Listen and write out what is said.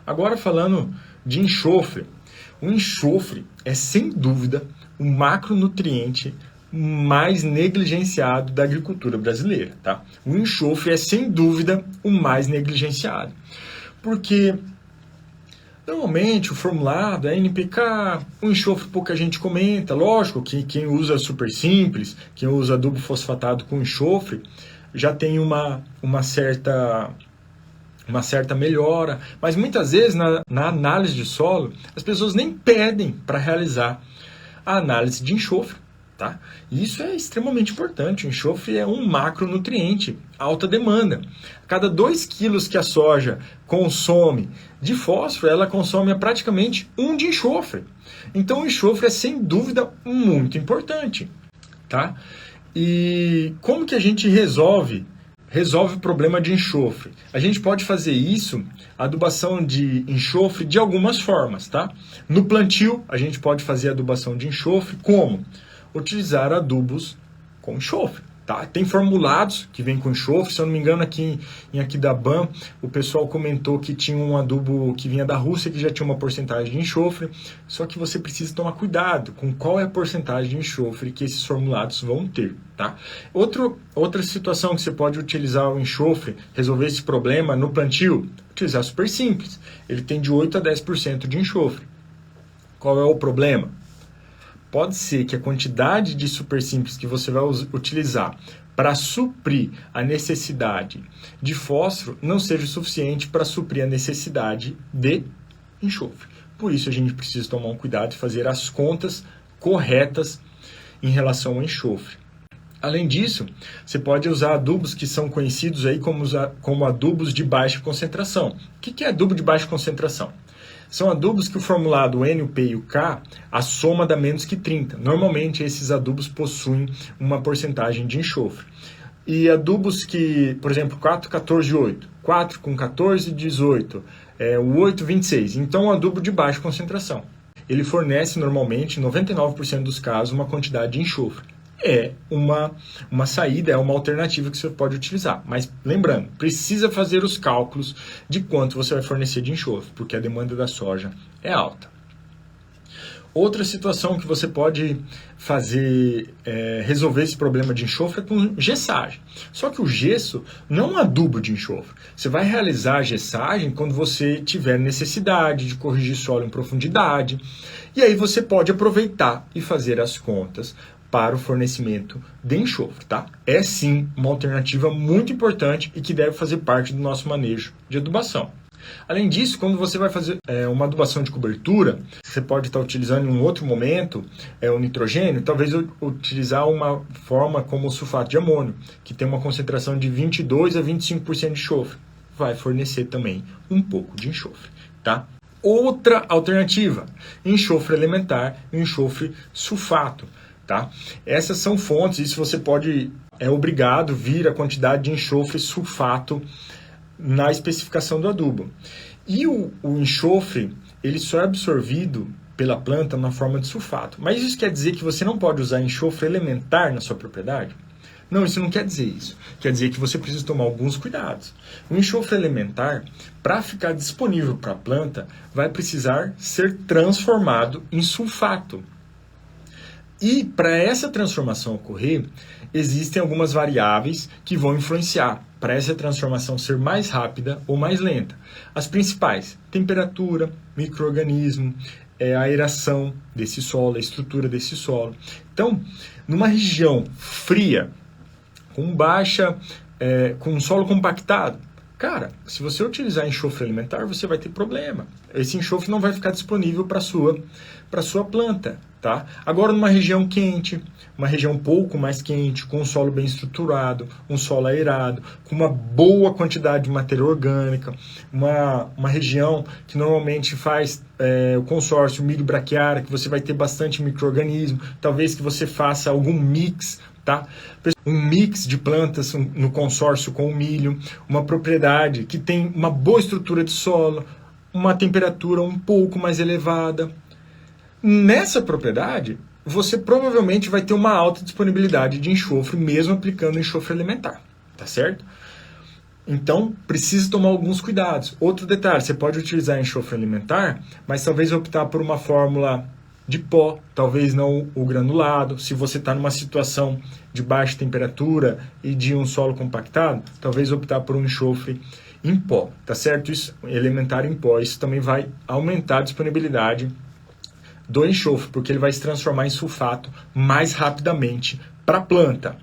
Agora falando de enxofre. O enxofre é sem dúvida o macronutriente mais negligenciado da agricultura brasileira, tá? O enxofre é sem dúvida o mais negligenciado. Porque normalmente o formulado é NPK, o enxofre pouca gente comenta, lógico que quem usa super simples, quem usa adubo fosfatado com enxofre, já tem uma certa melhora, mas muitas vezes na análise de solo, as pessoas nem pedem para realizar a análise de enxofre, tá? E isso é extremamente importante. O enxofre é um macronutriente, alta demanda. A cada 2 quilos que a soja consome de fósforo, ela consome praticamente 1 de enxofre. Então o enxofre é sem dúvida muito importante, tá? E como que a gente resolve o problema de enxofre? A gente pode fazer isso, adubação de enxofre, de algumas formas, tá? No plantio, a gente pode fazer adubação de enxofre como? Utilizar adubos com enxofre, tá? Tem formulados que vêm com enxofre, se eu não me engano aqui em Aquidauã, o pessoal comentou que tinha um adubo que vinha da Rússia que já tinha uma porcentagem de enxofre, só que você precisa tomar cuidado com qual é a porcentagem de enxofre que esses formulados vão ter, tá? Outra situação que você pode utilizar o enxofre, resolver esse problema no plantio, utilizar super simples, ele tem de 8 a 10% de enxofre. Qual é o problema? Pode ser que a quantidade de super simples que você vai utilizar para suprir a necessidade de fósforo não seja suficiente para suprir a necessidade de enxofre. Por isso a gente precisa tomar um cuidado e fazer as contas corretas em relação ao enxofre. Além disso, você pode usar adubos que são conhecidos aí como adubos de baixa concentração. O que é adubo de baixa concentração? São adubos que o formulado N, o P e o K, a soma dá menos que 30. Normalmente esses adubos possuem uma porcentagem de enxofre. E adubos que, por exemplo, 4, 14 e 8. 4 com 14 e 18. O 8, 26. Então, um adubo de baixa concentração. Ele fornece normalmente, em 99% dos casos, uma quantidade de enxofre. É uma saída, é uma alternativa que você pode utilizar. Mas lembrando, precisa fazer os cálculos de quanto você vai fornecer de enxofre, porque a demanda da soja é alta. Outra situação que você pode fazer, resolver esse problema de enxofre é com gessagem. Só que o gesso não é um adubo de enxofre. Você vai realizar a gessagem quando você tiver necessidade de corrigir solo em profundidade. E aí você pode aproveitar e fazer as contas para o fornecimento de enxofre, tá? É sim uma alternativa muito importante e que deve fazer parte do nosso manejo de adubação. Além disso, quando você vai fazer uma adubação de cobertura, você pode estar utilizando em um outro momento o nitrogênio, talvez utilizar uma forma como o sulfato de amônio, que tem uma concentração de 22 a 25% de enxofre. Vai fornecer também um pouco de enxofre, tá? Outra alternativa, enxofre elementar e enxofre sulfato. Tá? Essas são fontes, isso você pode, é obrigado vir a quantidade de enxofre sulfato na especificação do adubo. E o enxofre, ele só é absorvido pela planta na forma de sulfato. Mas isso quer dizer que você não pode usar enxofre elementar na sua propriedade? Não, isso não quer dizer isso. Quer dizer que você precisa tomar alguns cuidados. O enxofre elementar, para ficar disponível para a planta, vai precisar ser transformado em sulfato. E para essa transformação ocorrer, existem algumas variáveis que vão influenciar para essa transformação ser mais rápida ou mais lenta. As principais: temperatura, micro-organismo, a aeração desse solo, a estrutura desse solo. Então, numa região fria, com um solo compactado, cara, se você utilizar enxofre alimentar, você vai ter problema. Esse enxofre não vai ficar disponível para a sua planta, tá? Agora, numa região quente, uma região um pouco mais quente, com um solo bem estruturado, um solo aerado, com uma boa quantidade de matéria orgânica, uma região que normalmente faz o consórcio milho braquiária, que você vai ter bastante micro-organismo, talvez que você faça algum mix, tá? Um mix de plantas no consórcio com o milho, uma propriedade que tem uma boa estrutura de solo, uma temperatura um pouco mais elevada. Nessa propriedade, você provavelmente vai ter uma alta disponibilidade de enxofre, mesmo aplicando enxofre elementar, tá certo? Então, precisa tomar alguns cuidados. Outro detalhe, você pode utilizar enxofre alimentar, mas talvez optar por uma fórmula de pó, talvez não o granulado. Se você está numa situação de baixa temperatura e de um solo compactado, talvez optar por um enxofre em pó, tá certo? Isso, elementar em pó, isso também vai aumentar a disponibilidade do enxofre, porque ele vai se transformar em sulfato mais rapidamente para a planta.